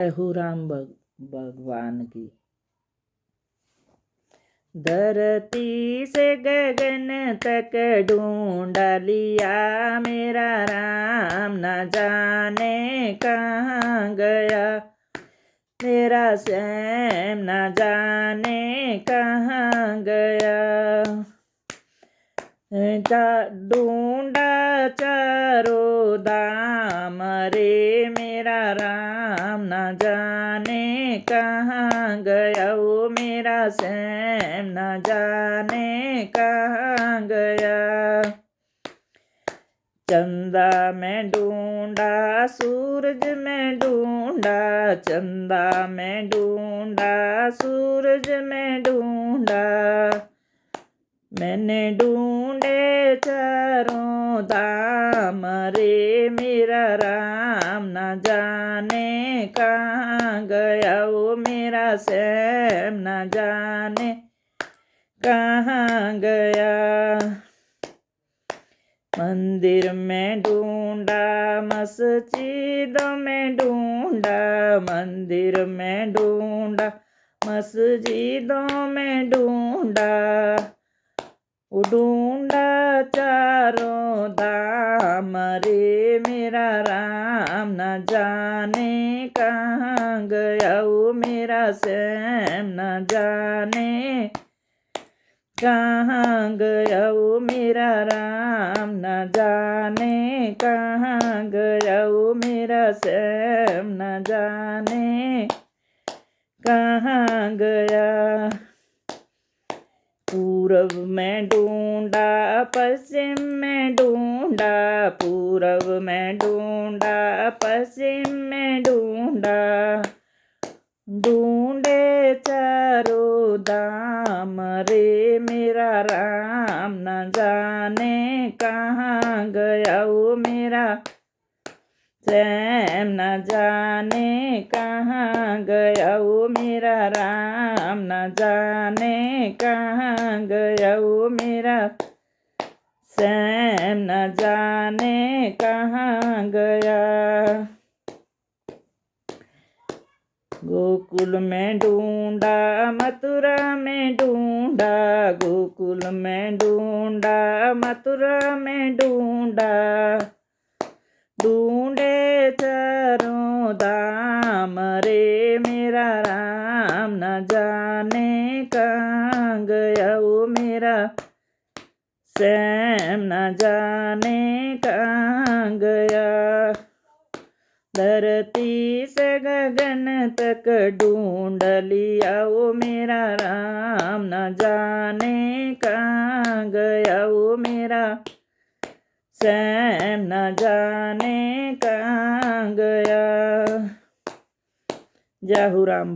राम भगवान की। धरती से गगन तक ढूंढ लिया मेरा राम, न जाने कहाँ गया मेरा श्याम, न जाने कहाँ गया। ढूंढा चारों धाम रे मेरा राम, न जाने कहाँ गया वो मेरा श्याम, न जाने कहाँ गया। चंदा में ढूंढा सूरज में ढूंढा, चंदा में ढूंढा सूरज में ढूंढा, मैंने ढूंढे चारों धाम रे मेरा राम, न जाने कहाँ गया वो मेरा श्याम, न जाने कहाँ गया। मंदिर में ढूंढा मस्जिद में ढूंढा, मंदिर में ढूंढा मस्जिदों में ढूंढा, ढूंढा चारों धाम रे मेरा राम, न जाने कहाँ गया वो मेरा श्याम, न जाने कहाँ गया वो मेरा राम, न जाने कहाँ गया वो मेरा श्याम, न जाने कहाँ गया। पूरब में ढूंढा पश्चिम में ढूंढा, पूरब में ढूंढा पश्चिम में ढूंढा, ढूंढे चारों धाम रे मेरा राम, न जाने कहाँ गया वो मेरा श्याम, न जाने कहाँ गया वो मेरा राम, न जाने कहाँ गया वो मेरा श्याम, न जाने कहाँ गया। गोकुल में ढूंढा मथुरा में ढूंढा, गोकुल में ढूंढा मथुरा में ढूंढा, ढूंढे चारों धाम रे मेरा राम, न जाने कहाँ गया वो मेरा श्याम, न जाने कहाँ गया। धरती से गगन तक ढूंढ लिया वो मेरा राम, न जाने कहाँ गया वो मेरा श्याम, न जाने कहाँ गया। जय हो राम।